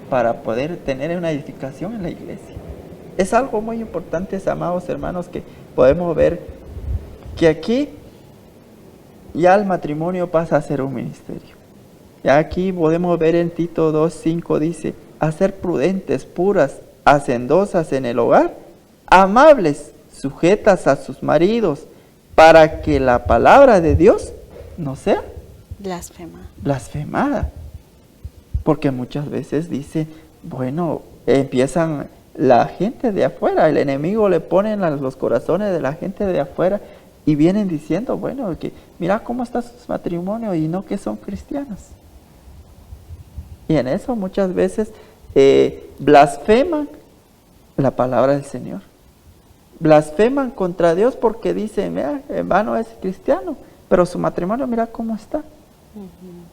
para poder tener una edificación en la iglesia. Es algo muy importante, amados hermanos, que podemos ver que aquí ya el matrimonio pasa a ser un ministerio. Ya aquí podemos ver en Tito 2:5 dice, a ser prudentes, puras, hacendosas en el hogar, amables, sujetas a sus maridos, para que la palabra de Dios no sea Blasfema. blasfemada. Porque muchas veces dice, bueno, empiezan la gente de afuera, el enemigo le pone en los corazones de la gente de afuera y vienen diciendo, bueno, que mira cómo está su matrimonio y no que son cristianos. Y en eso muchas veces blasfeman la palabra del Señor. Blasfeman contra Dios porque dicen, mira, en vano es cristiano, pero su matrimonio mira cómo está.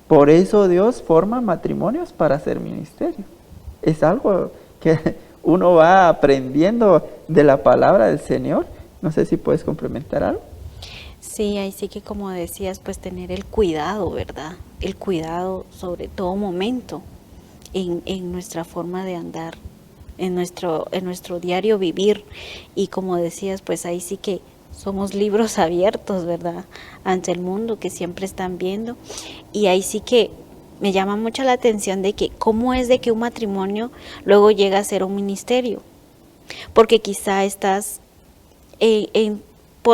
Por eso Dios forma matrimonios para hacer ministerio. Es algo que uno va aprendiendo de la palabra del Señor. No sé si puedes complementar algo. Sí, ahí sí que como decías, pues tener el cuidado, ¿verdad? El cuidado sobre todo momento en nuestra forma de andar, en nuestro diario vivir. Y como decías, pues ahí sí que somos libros abiertos, ¿verdad? Ante el mundo que siempre están viendo. Y ahí sí que me llama mucho la atención de que cómo es de que un matrimonio luego llega a ser un ministerio. Porque quizá estás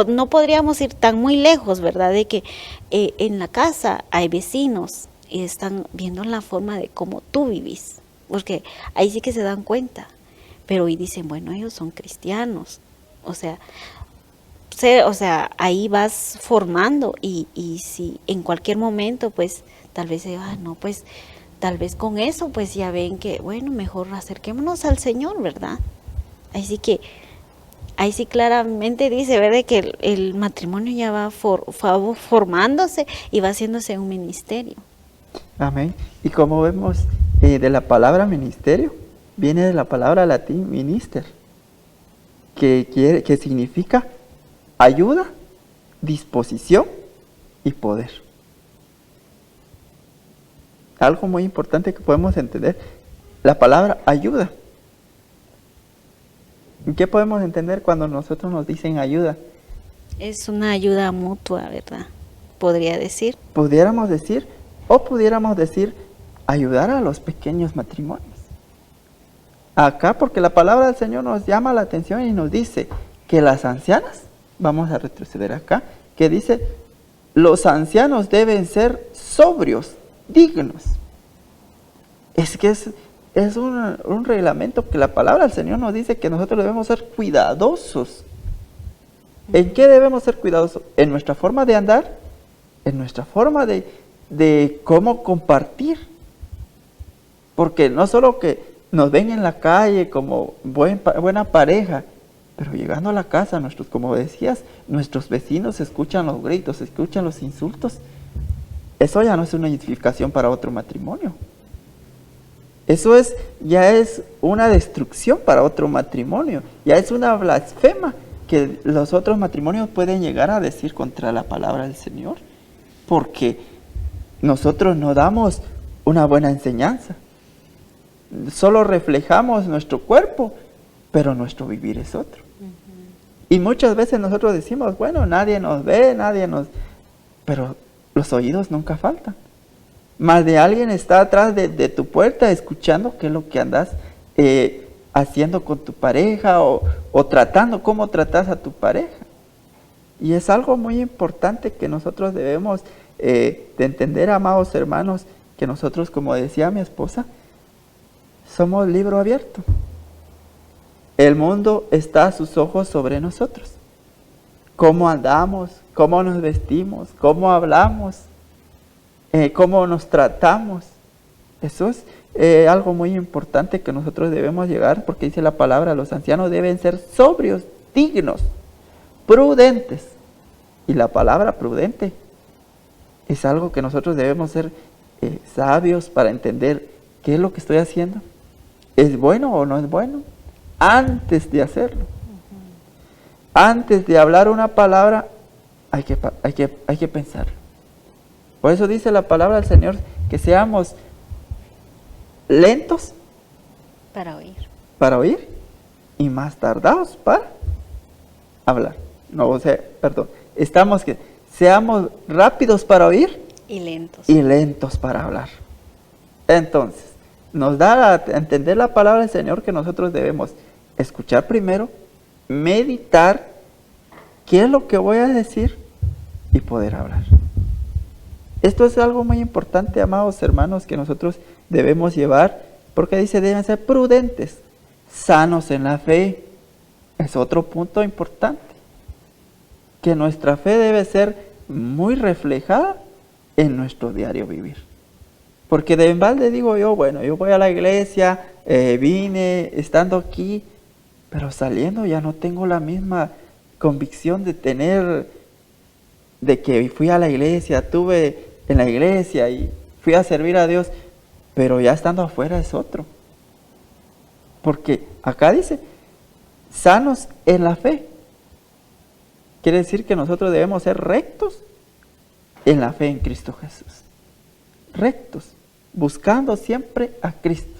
no podríamos ir tan muy lejos, ¿verdad? De que en la casa hay vecinos y están viendo la forma de cómo tú vivís. Porque ahí sí que se dan cuenta. Pero hoy dicen, bueno, ellos son cristianos. O sea, ahí vas formando y si en cualquier momento, pues, tal vez, no, pues, tal vez con eso, pues ya ven que, bueno, mejor acerquémonos al Señor, ¿verdad? Ahí sí claramente dice, ¿verdad? Que el matrimonio ya va formándose y va haciéndose un ministerio. Amén. Y como vemos de la palabra ministerio, viene de la palabra latín minister, que significa ayuda, disposición y poder. Algo muy importante que podemos entender, la palabra ayuda. ¿Qué podemos entender cuando nosotros nos dicen ayuda? Es una ayuda mutua, ¿verdad? Podría decir. Pudiéramos decir ayudar a los pequeños matrimonios. Acá, porque la palabra del Señor nos llama la atención y nos dice que las ancianas, vamos a retroceder acá, que dice, los ancianos deben ser sobrios, dignos. Es que es un reglamento que la palabra del Señor nos dice que nosotros debemos ser cuidadosos. ¿En qué debemos ser cuidadosos? En nuestra forma de andar, en nuestra forma de cómo compartir. Porque no solo que nos ven en la calle como buena pareja, pero llegando a la casa, como decías, nuestros vecinos escuchan los gritos, escuchan los insultos. Eso ya no es una edificación para otro matrimonio. Eso ya es una destrucción para otro matrimonio, ya es una blasfema que los otros matrimonios pueden llegar a decir contra la palabra del Señor, porque nosotros no damos una buena enseñanza, solo reflejamos nuestro cuerpo, pero nuestro vivir es otro. Y muchas veces nosotros decimos, bueno, nadie nos ve, pero los oídos nunca faltan. Más de alguien está atrás de tu puerta escuchando qué es lo que andas haciendo con tu pareja o cómo tratas a tu pareja. Y es algo muy importante que nosotros debemos de entender, amados hermanos, que nosotros, como decía mi esposa, somos libro abierto. El mundo está a sus ojos sobre nosotros. Cómo andamos, cómo nos vestimos, cómo hablamos, cómo nos tratamos. Eso es algo muy importante que nosotros debemos llegar, porque dice la palabra, los ancianos deben ser sobrios, dignos, prudentes. Y la palabra prudente es algo que nosotros debemos ser sabios para entender qué es lo que estoy haciendo. ¿Es bueno o no es bueno? Antes de hacerlo. Antes de hablar una palabra, hay que pensar. Por eso dice la palabra del Señor que seamos lentos para oír y más tardados para hablar. Seamos rápidos para oír y lentos para hablar. Entonces, nos da a entender la palabra del Señor que nosotros debemos escuchar primero, meditar qué es lo que voy a decir y poder hablar. Esto es algo muy importante, amados hermanos, que nosotros debemos llevar Porque dice, deben ser prudentes, sanos en la fe. Es otro punto importante. Que nuestra fe debe ser muy reflejada en nuestro diario vivir. Porque de balde digo yo, bueno, yo voy a la iglesia, vine estando aquí, pero saliendo ya no tengo la misma convicción de que fui a la iglesia, estuve en la iglesia y fui a servir a Dios, pero ya estando afuera es otro. Porque acá dice, sanos en la fe. Quiere decir que nosotros debemos ser rectos en la fe en Cristo Jesús. Rectos, buscando siempre a Cristo.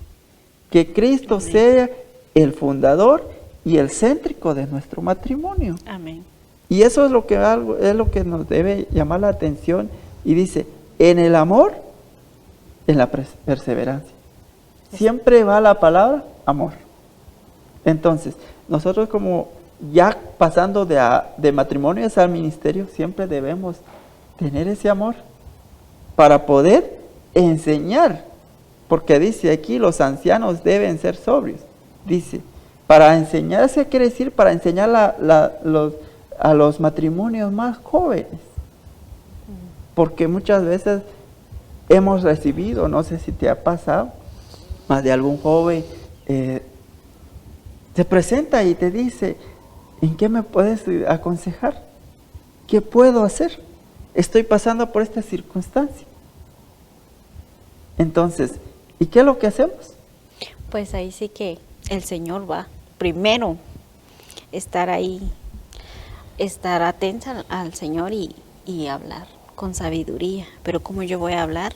Que Cristo Amén. Sea el fundador y el céntrico de nuestro matrimonio. Amén. Y eso es lo que nos debe llamar la atención. Y dice, en el amor, en la perseverancia. Siempre va la palabra amor. Entonces, nosotros como ya pasando de matrimonios al ministerio, siempre debemos tener ese amor para poder enseñar. Porque dice aquí, los ancianos deben ser sobrios. Dice, para enseñarse quiere decir para enseñar a los matrimonios más jóvenes. Porque muchas veces hemos recibido, no sé si te ha pasado, más de algún joven se presenta y te dice, ¿en qué me puedes aconsejar? ¿Qué puedo hacer? Estoy pasando por esta circunstancia. Entonces, ¿y qué es lo que hacemos? Pues ahí sí que el Señor va primero estar ahí, estar atenta al Señor y hablar con sabiduría. Pero como yo voy a hablar,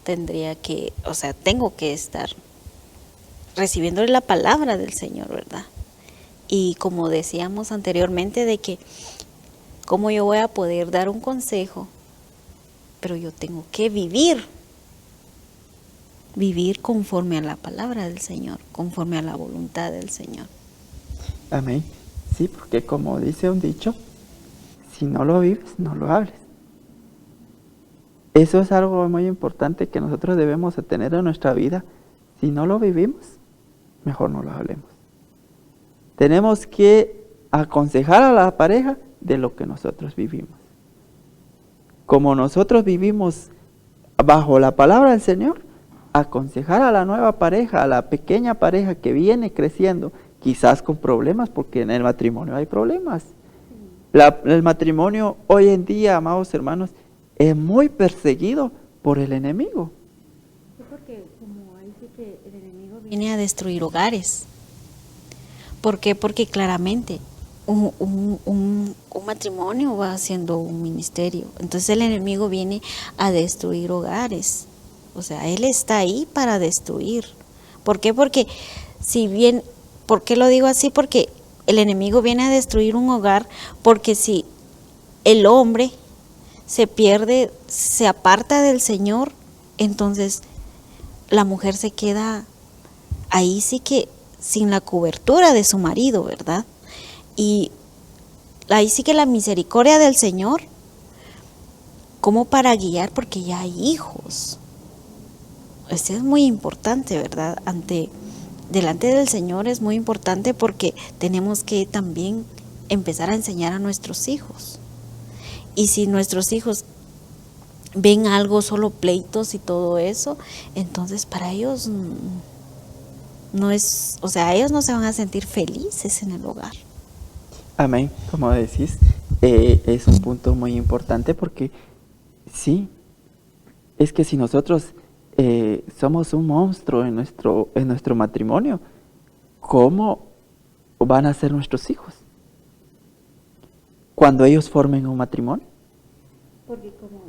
tengo que estar recibiéndole la palabra del Señor, ¿verdad? Y como decíamos anteriormente, de que cómo yo voy a poder dar un consejo, pero yo tengo que vivir conforme a la palabra del Señor, conforme a la voluntad del Señor. Amén. Sí, porque como dice un dicho, si no lo vives, no lo hables. Eso es algo muy importante que nosotros debemos tener en nuestra vida. Si no lo vivimos, mejor no lo hablemos. Tenemos que aconsejar a la pareja de lo que nosotros vivimos. Como nosotros vivimos bajo la palabra del Señor, aconsejar a la nueva pareja, a la pequeña pareja que viene creciendo, quizás con problemas, porque en el matrimonio hay problemas. El matrimonio hoy en día, amados hermanos, es muy perseguido por el enemigo. Sí, porque como ahí sí que el enemigo viene a destruir hogares. ¿Por qué? Porque claramente un matrimonio va siendo un ministerio. Entonces el enemigo viene a destruir hogares. O sea, él está ahí para destruir. ¿Por qué? Porque ¿por qué lo digo así? Porque el enemigo viene a destruir un hogar, porque si el hombre se pierde, se aparta del Señor, entonces la mujer se queda ahí sí que sin la cobertura de su marido, ¿verdad? Y ahí sí que la misericordia del Señor, como para guiar, porque ya hay hijos. Esto es muy importante, ¿verdad? Delante del Señor es muy importante, porque tenemos que también empezar a enseñar a nuestros hijos. Y si nuestros hijos ven algo, solo pleitos y todo eso, entonces para ellos no es, o sea, ellos no se van a sentir felices en el hogar. Amén, como decís, es un punto muy importante, porque sí, es que si nosotros somos un monstruo en nuestro matrimonio, ¿cómo van a ser nuestros hijos cuando ellos formen un matrimonio? Porque como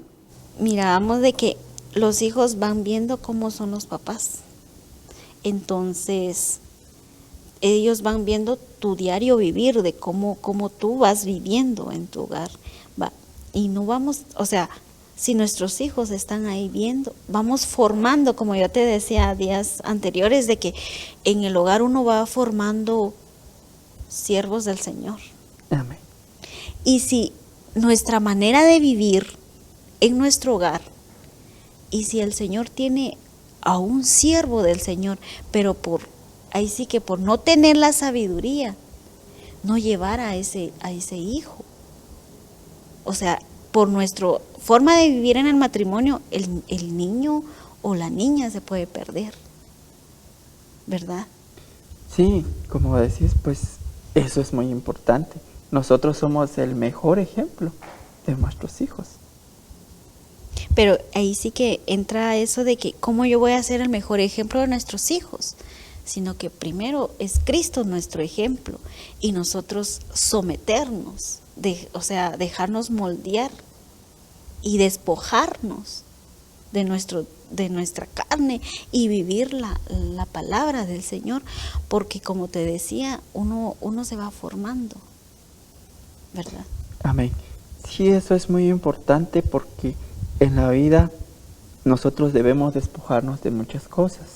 mirábamos de que los hijos van viendo cómo son los papás, entonces ellos van viendo tu diario vivir, de cómo tú vas viviendo en tu hogar, y no vamos, o sea, si nuestros hijos están ahí viendo, vamos formando, como yo te decía días anteriores, de que en el hogar uno va formando siervos del Señor. Amén. Y si nuestra manera de vivir en nuestro hogar, y si el Señor tiene a un siervo del Señor, pero ahí sí que por no tener la sabiduría, no llevar a ese hijo. O sea, por nuestra forma de vivir en el matrimonio, el niño o la niña se puede perder, ¿verdad? Sí, como decís, pues eso es muy importante. Nosotros somos el mejor ejemplo de nuestros hijos. Pero ahí sí que entra eso de que cómo yo voy a ser el mejor ejemplo de nuestros hijos, sino que primero es Cristo nuestro ejemplo y nosotros someternos, o sea, dejarnos moldear y despojarnos de nuestra carne y vivir la palabra del Señor, porque como te decía, uno se va formando, ¿verdad? Amén. Sí, eso es muy importante porque en la vida nosotros debemos despojarnos de muchas cosas.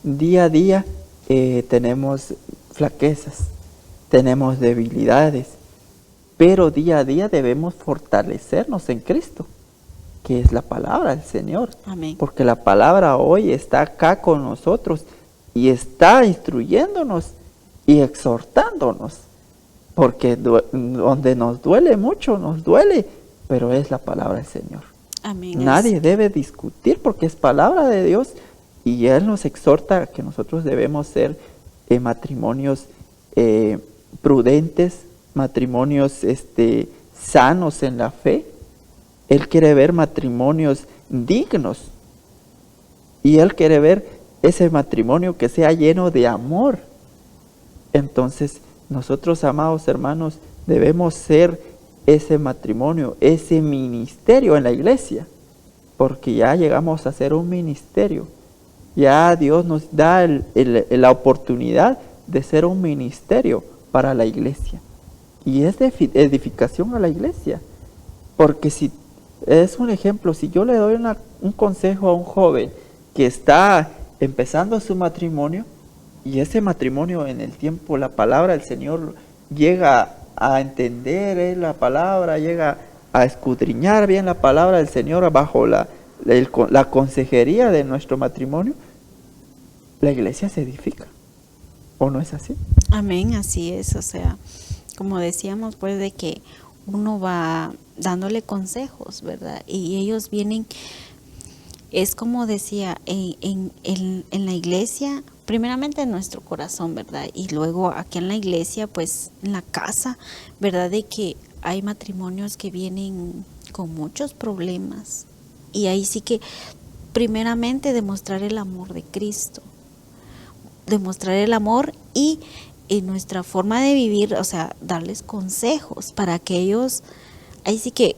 Día a día tenemos flaquezas, tenemos debilidades, pero día a día debemos fortalecernos en Cristo, que es la palabra del Señor. Amén. Porque la palabra hoy está acá con nosotros y está instruyéndonos y exhortándonos. Porque donde nos duele mucho, nos duele, pero es la palabra del Señor. Amén. Nadie debe discutir porque es palabra de Dios y Él nos exhorta a que nosotros debemos ser matrimonios prudentes, matrimonios sanos en la fe. Él quiere ver matrimonios dignos y Él quiere ver ese matrimonio que sea lleno de amor. Entonces, nosotros, amados hermanos, debemos ser ese matrimonio, ese ministerio en la iglesia, porque ya llegamos a ser un ministerio. Ya Dios nos da la oportunidad de ser un ministerio para la iglesia. Y es de edificación a la iglesia. Porque si es un ejemplo, si yo le doy un consejo a un joven que está empezando su matrimonio, y ese matrimonio en el tiempo, la palabra del Señor llega a entender la palabra, llega a escudriñar bien la palabra del Señor bajo la consejería de nuestro matrimonio, la iglesia se edifica. ¿O no es así? Amén, así es. O sea, como decíamos, pues de que uno va dándole consejos, ¿verdad? Y ellos vienen, es como decía, en la iglesia, primeramente en nuestro corazón, ¿verdad? Y luego aquí en la iglesia, pues en la casa, ¿verdad? De que hay matrimonios que vienen con muchos problemas. Y ahí sí que primeramente demostrar el amor de Cristo. Demostrar el amor y en nuestra forma de vivir, o sea, darles consejos para que ellos, ahí sí que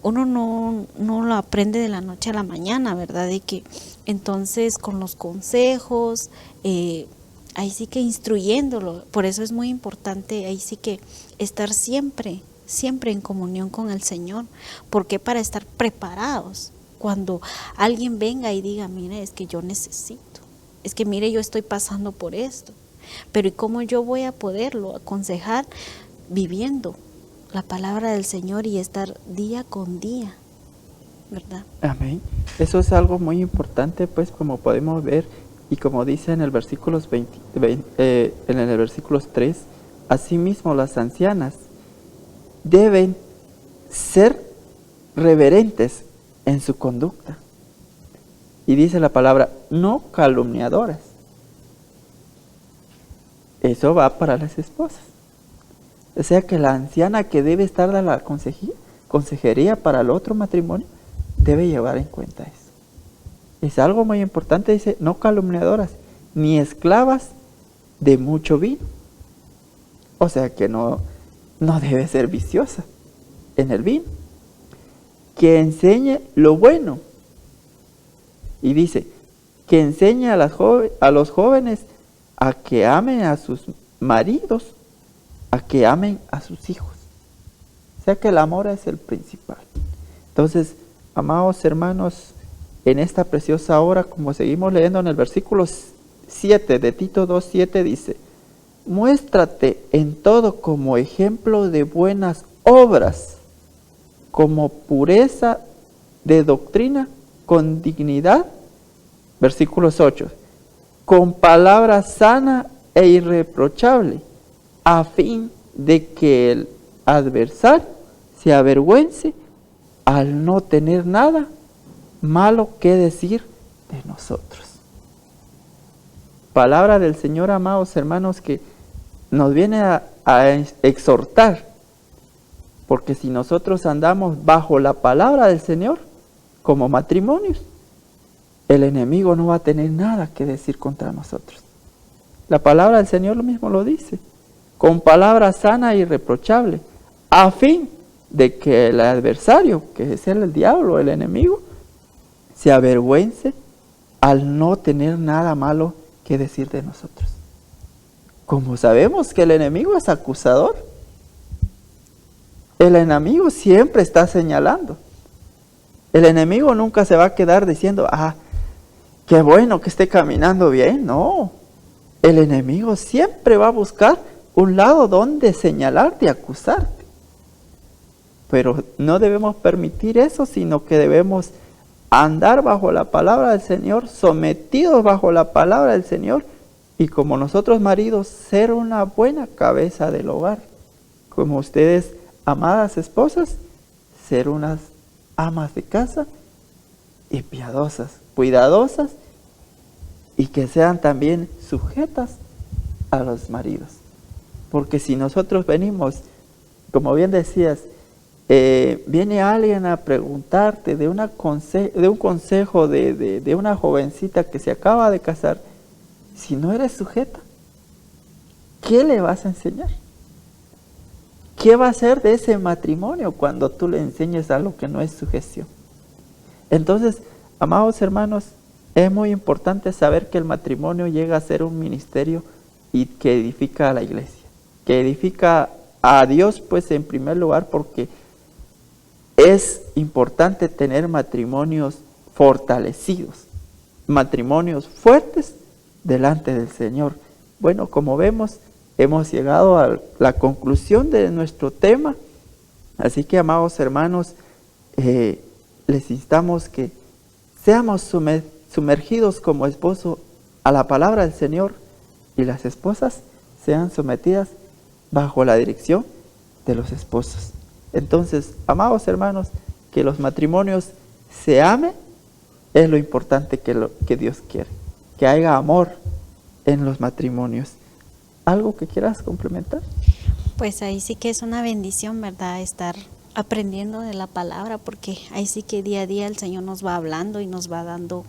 uno no lo aprende de la noche a la mañana, ¿verdad? De que entonces con los consejos, ahí sí que instruyéndolo, por eso es muy importante ahí sí que estar siempre en comunión con el Señor, porque para estar preparados cuando alguien venga y diga, mire, es que yo necesito, es que mire, yo estoy pasando por esto, pero ¿y cómo yo voy a poderlo aconsejar? Viviendo la palabra del Señor y estar día con día, ¿verdad? Amén. Eso es algo muy importante, pues, como podemos ver, y como dice en el versículos 3, asimismo las ancianas deben ser reverentes en su conducta. Y dice la palabra, no calumniadoras. Eso va para las esposas. O sea que la anciana que debe estar dando la consejería para el otro matrimonio debe llevar en cuenta eso. Es algo muy importante, dice, no calumniadoras, ni esclavas de mucho vino. O sea que no debe ser viciosa en el vino. Que enseñe lo bueno. Y dice, que enseñe a los jóvenes a que amen a sus maridos, a que amen a sus hijos. O sea que el amor es el principal. Entonces, amados hermanos, en esta preciosa hora, como seguimos leyendo en el versículo 7 de Tito 2:7, dice, muéstrate en todo como ejemplo de buenas obras, como pureza de doctrina, con dignidad versículos 8, con palabra sana e irreprochable, a fin de que el adversario se avergüence al no tener nada malo que decir de nosotros. Palabra del Señor, amados hermanos, que nos viene a exhortar, porque si nosotros andamos bajo la palabra del Señor, como matrimonios, el enemigo no va a tener nada que decir contra nosotros. La palabra del Señor lo mismo lo dice, con palabra sana e irreprochable, a fin de que el adversario, que es el diablo, el enemigo, se avergüence al no tener nada malo que decir de nosotros. Como sabemos que el enemigo es acusador, el enemigo siempre está señalando. El enemigo nunca se va a quedar diciendo, qué bueno que esté caminando bien. No, el enemigo siempre va a buscar un lado donde señalarte y acusarte. Pero no debemos permitir eso, sino que debemos andar bajo la palabra del Señor, sometidos bajo la palabra del Señor, y como nosotros maridos, ser una buena cabeza del hogar. Como ustedes, amadas esposas, ser unas amas de casa y piadosas, cuidadosas, y que sean también sujetas a los maridos. Porque si nosotros venimos, como bien decías, viene alguien a preguntarte de un consejo de una jovencita que se acaba de casar, si no eres sujeta, ¿qué le vas a enseñar? ¿Qué va a ser de ese matrimonio cuando tú le enseñes algo que no es sujeción? Entonces, amados hermanos, es muy importante saber que el matrimonio llega a ser un ministerio y que edifica a la iglesia, que edifica a Dios, pues en primer lugar, porque es importante tener matrimonios fortalecidos, matrimonios fuertes delante del Señor. Bueno, como vemos, hemos llegado a la conclusión de nuestro tema. Así que, amados hermanos, les instamos que seamos sumergidos como esposo a la palabra del Señor, y las esposas sean sometidas bajo la dirección de los esposos. Entonces, amados hermanos, que los matrimonios se amen es lo importante que Dios quiere. Que haya amor en los matrimonios. ¿Algo que quieras complementar? Pues ahí sí que es una bendición, ¿verdad? Estar aprendiendo de la palabra, porque ahí sí que día a día el Señor nos va hablando y nos va dando.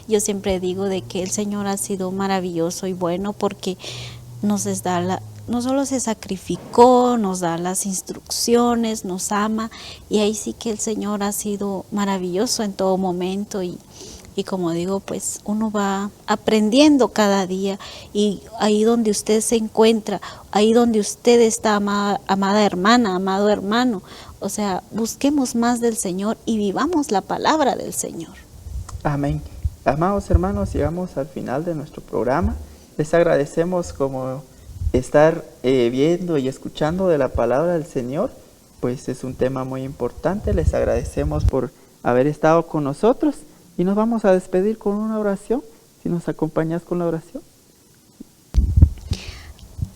Yo siempre digo de que el Señor ha sido maravilloso y bueno, porque nos da no solo se sacrificó, nos da las instrucciones, nos ama, y ahí sí que el Señor ha sido maravilloso en todo momento, y como digo, pues uno va aprendiendo cada día, y ahí donde usted se encuentra, ahí donde usted está, amada hermana, amado hermano, o sea, busquemos más del Señor y vivamos la palabra del Señor. Amén. Amados hermanos, llegamos al final de nuestro programa. Les agradecemos como estar viendo y escuchando de la palabra del Señor, pues es un tema muy importante. Les agradecemos por haber estado con nosotros y nos vamos a despedir con una oración. Si nos acompañas con la oración.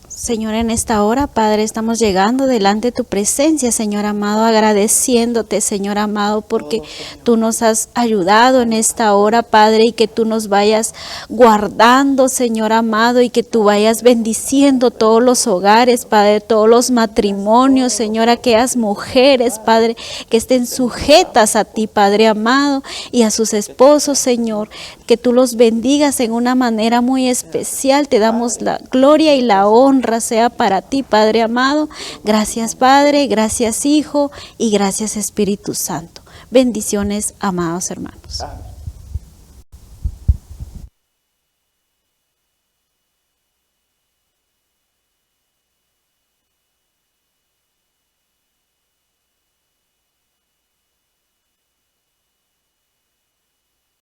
Señor, en esta hora, Padre, estamos llegando delante de tu presencia, Señor amado, agradeciéndote, Señor amado, porque tú nos has ayudado en esta hora, Padre, y que tú nos vayas guardando, Señor amado, y que tú vayas bendiciendo todos los hogares, Padre, todos los matrimonios, Señor, aquellas mujeres, Padre, que estén sujetas a ti, Padre amado, y a sus esposos, Señor, que tú los bendigas en una manera muy especial. Te damos la gloria y la honra sea para ti, Padre amado. Gracias, Padre, gracias, Hijo, y gracias, Espíritu Santo. Bendiciones, amados hermanos. Amén.